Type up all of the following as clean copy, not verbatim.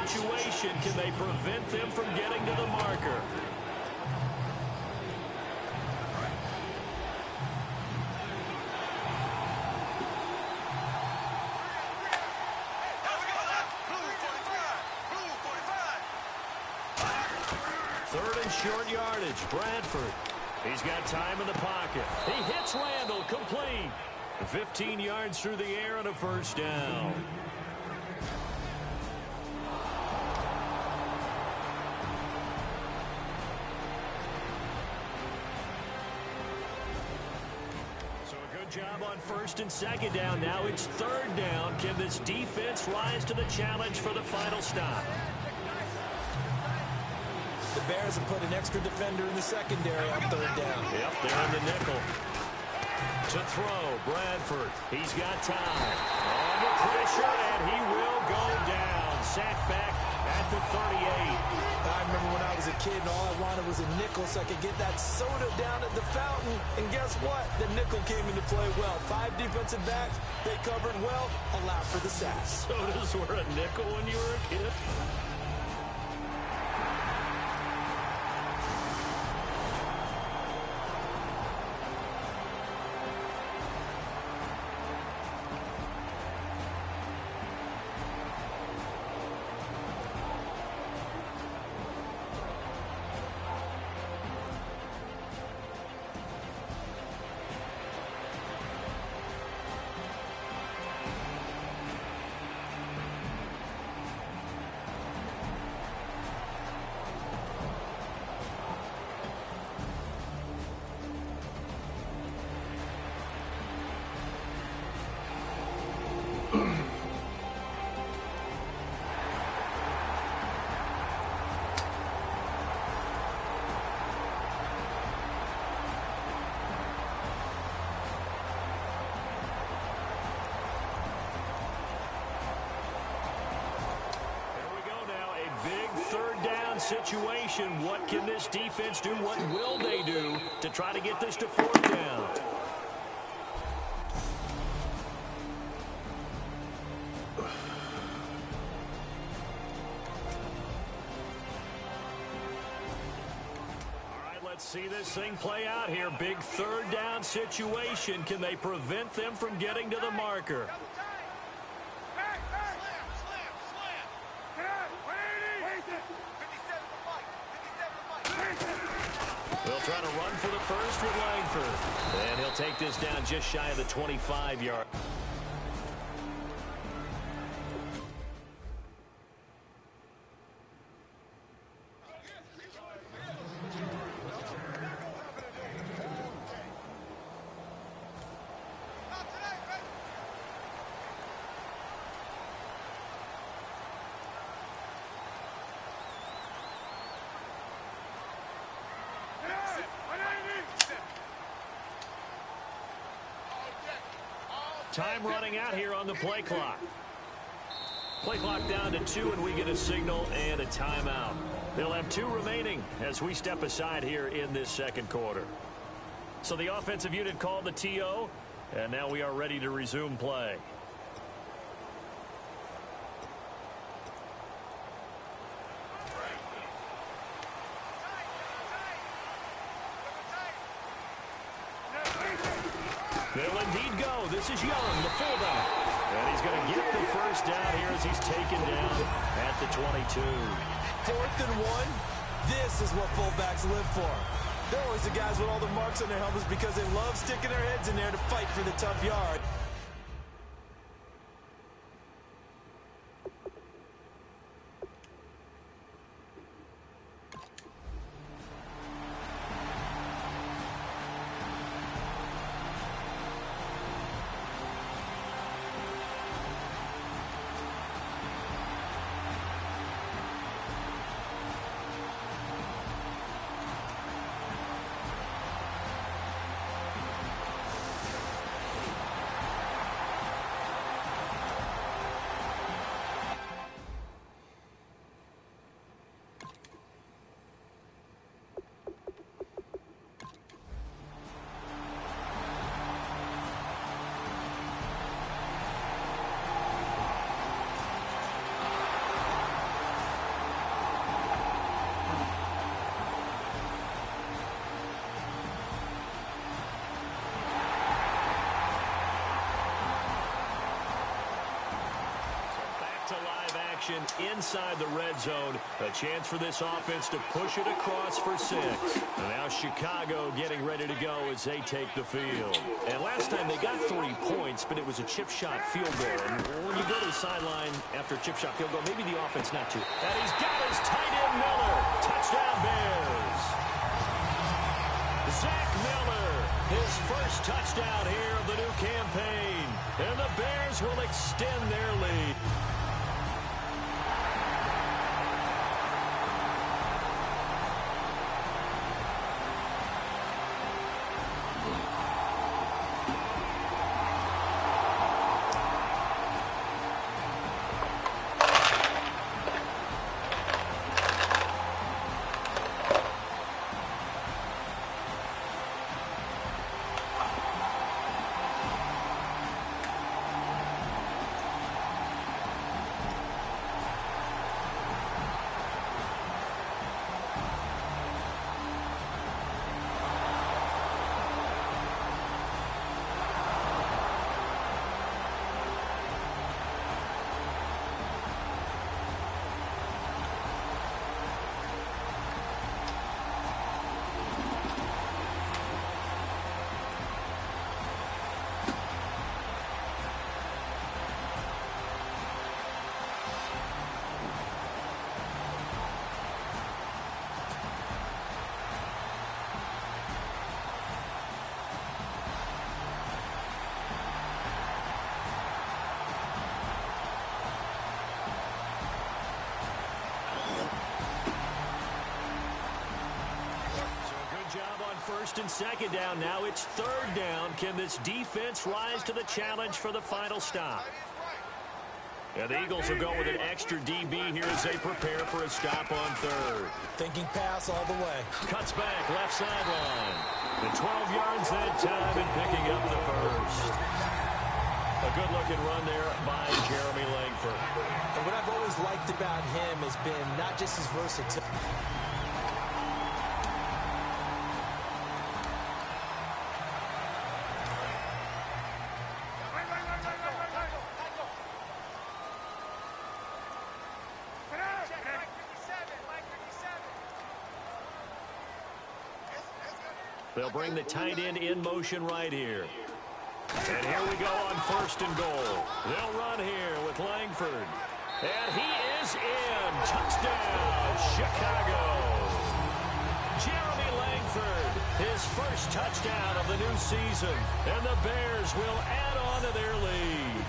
situation. Can they prevent them from getting to the marker? Third and short yardage. Bradford. He's got time in the pocket. He hits Randall. Complete. 15 yards through the air and a first down. So a good job on first and second down. Now it's third down. Can this defense rise to the challenge for the final stop? The Bears have put an extra defender in the secondary on third down. Yep, they're in the nickel. To throw, Bradford. He's got time. Under pressure, and he will go down. Sacked back at the 38. I remember when I was a kid and all I wanted was a nickel so I could get that soda down at the fountain. And guess what? The nickel came into play well. 5 defensive backs. They covered well. Allowed for the sacks. Sodas were a nickel when you were a kid? Situation. What can this defense do? What will they do to try to get this to fourth down? All right, let's see this thing play out here. Big third down situation. Can they prevent them from getting to the marker? They'll try to run for the first with Langford. And he'll take this down just shy of the 25-yard. Time running out here on the play clock. Play clock down to 2, and we get a signal and a timeout. They'll have 2 remaining as we step aside here in this second quarter. So the offensive unit called the TO, and now we are ready to resume play. They'll indeed go. This is Young, the fullback. And he's going to get the first down here as he's taken down at the 22. 4th and 1. This is what fullbacks live for. They're always the guys with all the marks on their helmets because they love sticking their heads in there to fight for the tough yard. action inside the red zone. A chance for this offense to push it across for 6. And now Chicago getting ready to go as they take the field. And last time they got 3 points, but it was a chip shot field goal. And when you go to the sideline after a chip shot field goal, maybe the offense not to. And he's got his tight end Miller. Touchdown Bears. Zach Miller, his first touchdown here of the new campaign. And the Bears will extend their lead. First and second down. Now it's third down. Can this defense rise to the challenge for the final stop? And the Eagles will go with an extra DB here as they prepare for a stop on third. Thinking pass all the way. Cuts back, left sideline. The 12 yards that time and picking up the first. A good-looking run there by Jeremy Langford. And what I've always liked about him has been not just his versatility. They'll bring the tight end in motion right here. And here we go on first and goal. They'll run here with Langford. And he is in. Touchdown, Chicago. Jeremy Langford, his first touchdown of the new season. And the Bears will add on to their lead.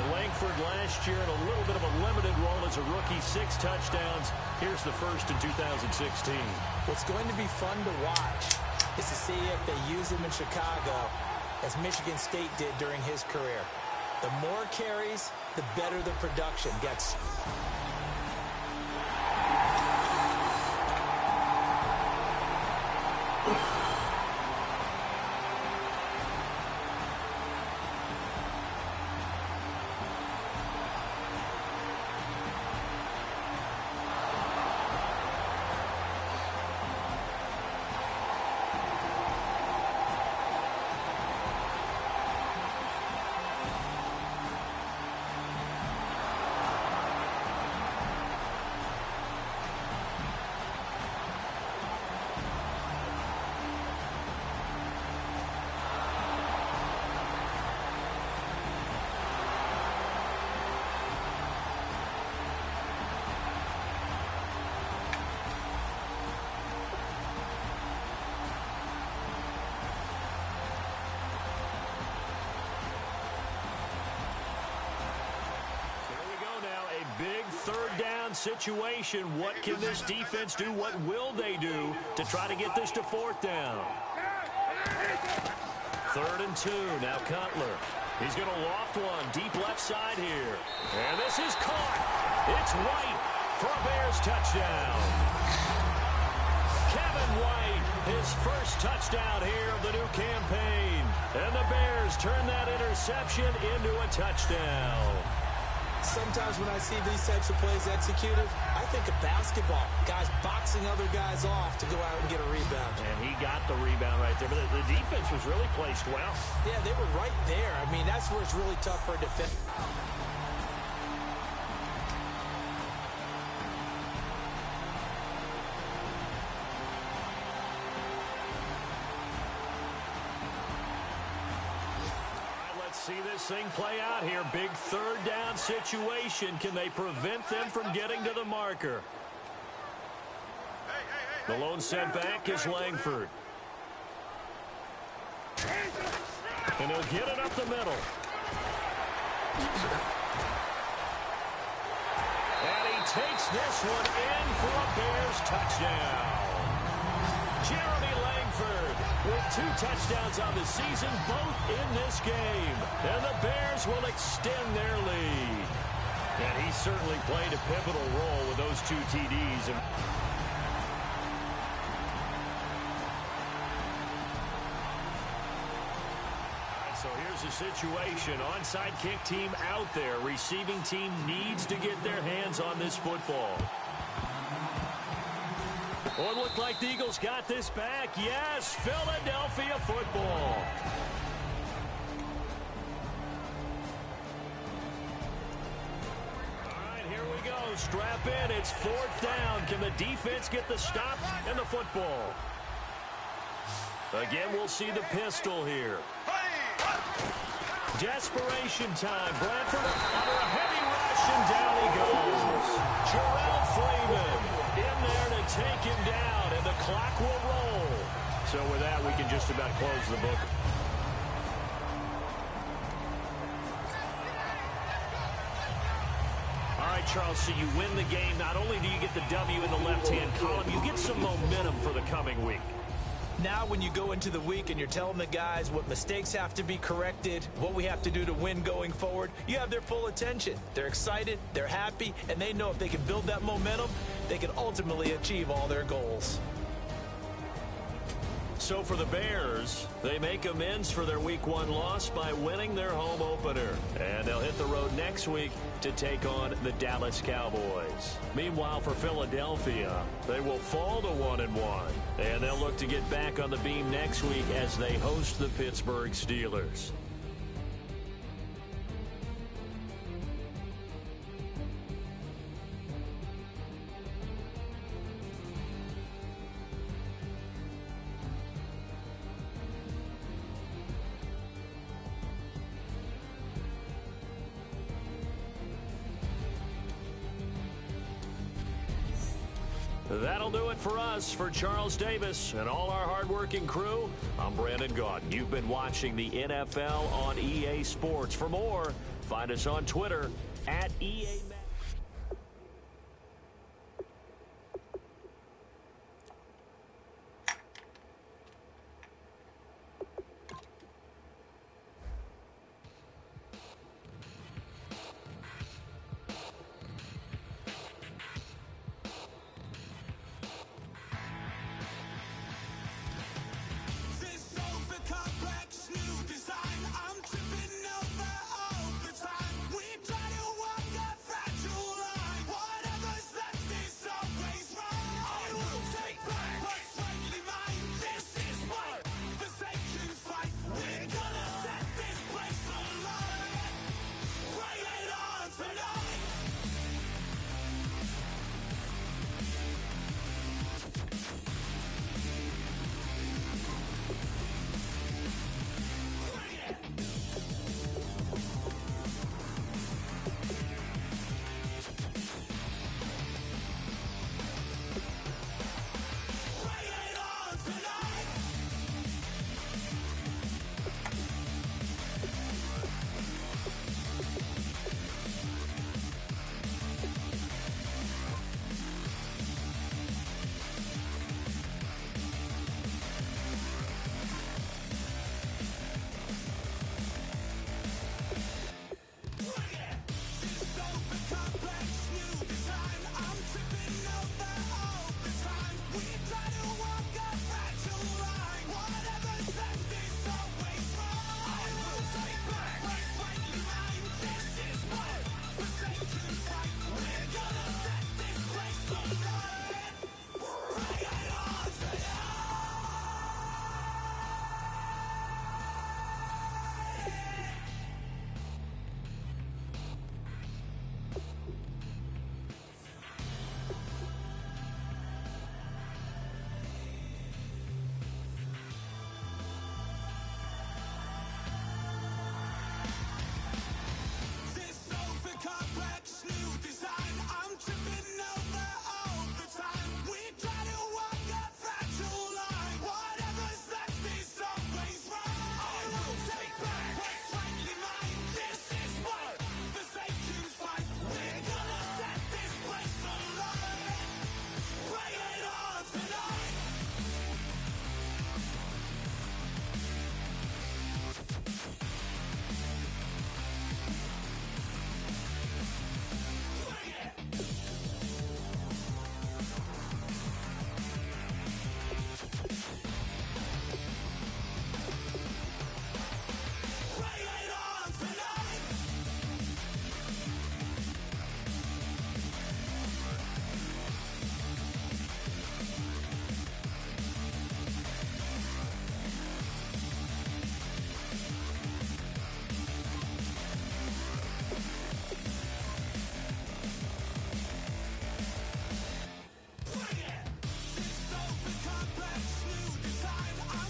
And Langford last year in a little bit of a limited role as a rookie, 6 touchdowns. Here's the first in 2016. What's going to be fun to watch is to see if they use him in Chicago as Michigan State did during his career. The more carries, the better the production gets. Big third down situation. What can this defense do? What will they do to try to get this to fourth down? 3rd and 2. Now Cutler. He's going to loft one deep left side here. And this is caught. It's White for a Bears touchdown. Kevin White, his first touchdown here of the new campaign. And the Bears turn that interception into a touchdown. Sometimes when I see these types of plays executed, I think of basketball. Guys boxing other guys off to go out and get a rebound. And he got the rebound right there. But the defense was really placed well. Yeah, they were right there. I mean, that's where it's really tough for a defense. See this thing play out here. Big third down situation. Can they prevent them from getting to the marker? The lone setback is Langford. And he'll get it up the middle. And he takes this one in for a Bears touchdown. Jeremy Langford with 2 touchdowns on the season, both in this game. And the Bears will extend their lead. And he certainly played a pivotal role with those 2 TDs. So here's the situation. Onside kick team out there. Receiving team needs to get their hands on this football. Oh, it looked like the Eagles got this back. Yes, Philadelphia football. All right, here we go. Strap in. It's 4th down. Can the defense get the stop and the football? Again, we'll see the pistol here. Desperation time. Bradford under a heavy rush, and down he goes. Jarrell Freeman in there to take him down, and the clock will roll. So with that, we can just about close the book. All right, Charles, so you win the game. Not only do you get the W in the left-hand column, you get some momentum for the coming week. Now when you go into the week and you're telling the guys what mistakes have to be corrected, what we have to do to win going forward, you have their full attention. They're excited, they're happy, and they know if they can build that momentum, they can ultimately achieve all their goals. So for the Bears, they make amends for their Week 1 loss by winning their home opener. And they'll hit the road next week to take on the Dallas Cowboys. Meanwhile, for Philadelphia, they will fall to 1-1. And they'll look to get back on the beam next week as they host the Pittsburgh Steelers. That'll do it for us. For Charles Davis and all our hardworking crew, I'm Brandon Gaudin. You've been watching the NFL on EA Sports. For more, find us on Twitter at EA. I'm tripping over all the time. We try to walk a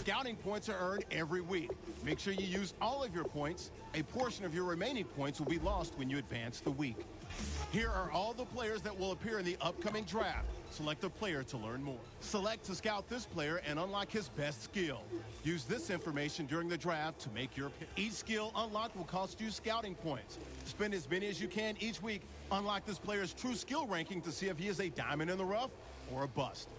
Scouting points are earned every week. Make sure you use all of your points. A portion of your remaining points will be lost when you advance the week. Here are all the players that will appear in the upcoming draft. Select a player to learn more. Select to scout this player and unlock his best skill. Use this information during the draft to make your pick. Each skill unlocked will cost you scouting points. Spend as many as you can each week. Unlock this player's true skill ranking to see if he is a diamond in the rough or a bust.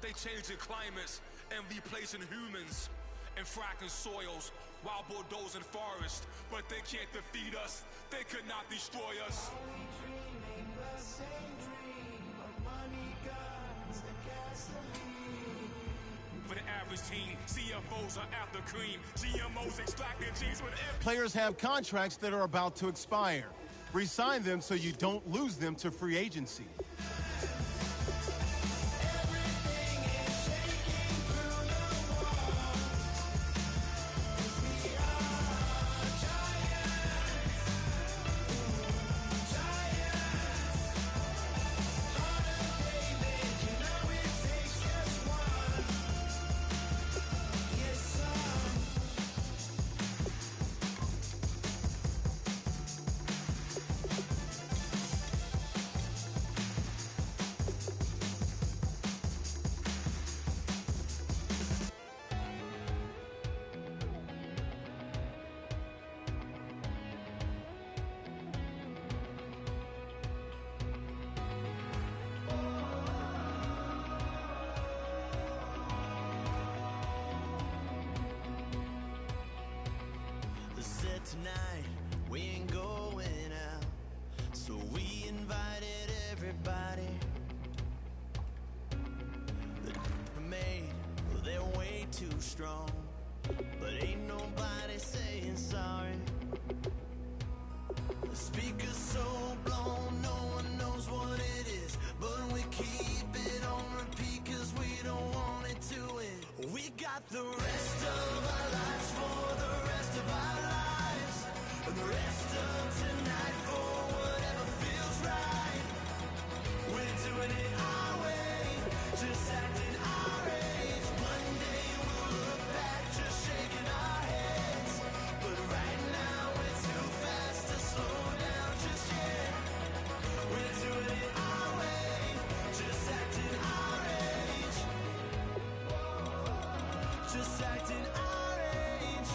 They changing climates and replacing humans and fracking soils while bulldozing forests. But they can't defeat us. They could not destroy us. For the average team, CFOs are after cream. GMOs extracting genes with every... Players have contracts that are about to expire. Resign them so you don't lose them to free agency. Tonight we ain't going out, so we invited everybody. The made, well, they're way too strong, but ain't nobody saying sorry. The speaker's so blown, no one knows what it is, but we keep it on repeat 'cause we don't want it to end. We got the rest of our lives for the rest of our lives, and the rest of tonight for whatever feels right. We're doing it our way, just acting our age. One day we'll look back, just shaking our heads, but right now we're too fast to slow down just yet. We're doing it our way, just acting our age. Just acting our age.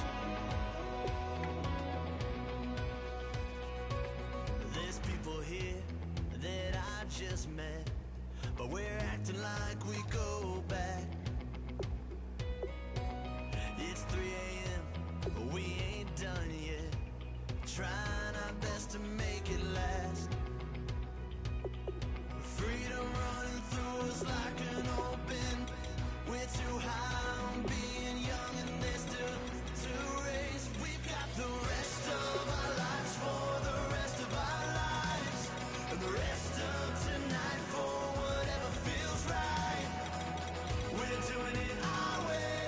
There's people here that I just met, but we're acting like we go back. It's 3 a.m., but we ain't done yet, trying our best to make it last. Freedom running through us like an open. We're too high on being young and there's still to race. We've got the rest of our lives for the rest of our lives, and the rest of tonight for whatever feels right. We're doing it our way,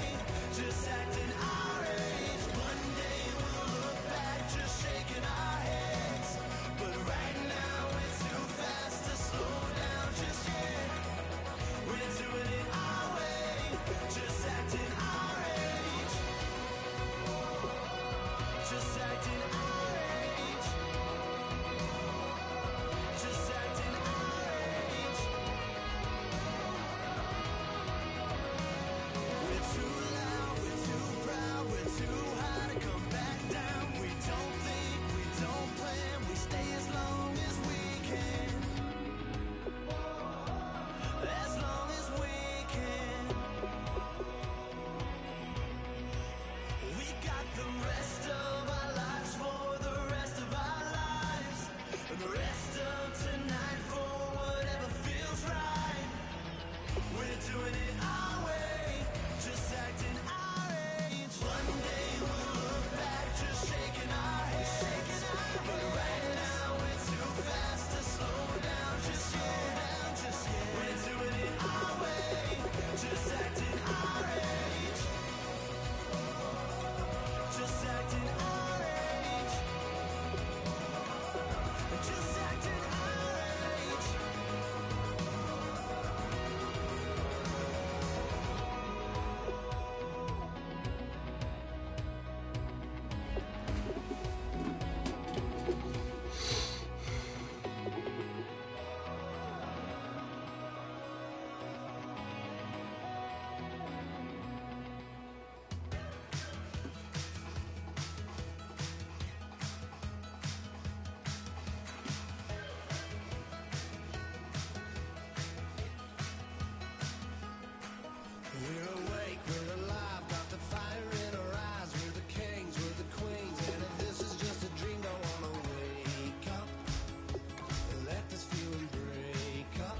just acting our age. One day we'll look back, just shaking our heads, but right now we're too fast to slow down just yet. We're doing it our way, just acting our age. Just acting our age. Just acting our age. We're too loud, we're too proud, we're too high to come back down. We don't think, we don't plan, we stay as long as we can. As long as we can. We got the rest of our lives for the rest of our lives, and the rest of tonight for whatever feels right. We're doing it our way, just acting our age. One day we'll look back, just shaking our heads, but right now we're too fast to slow down just yet. We're doing it our way, just acting our age. Just acting our age. Just acting our age. We're awake, we're alive, got the fire in our eyes. We're the kings, we're the queens, and if this is just a dream, don't wanna wake up and let this feeling break up.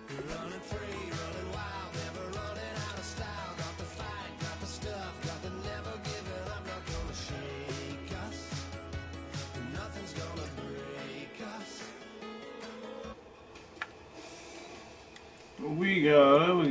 We're running free, running wild, never running out of style. Got the fight, got the stuff, got the never giving up. Not gonna shake us, nothing's gonna break us. We got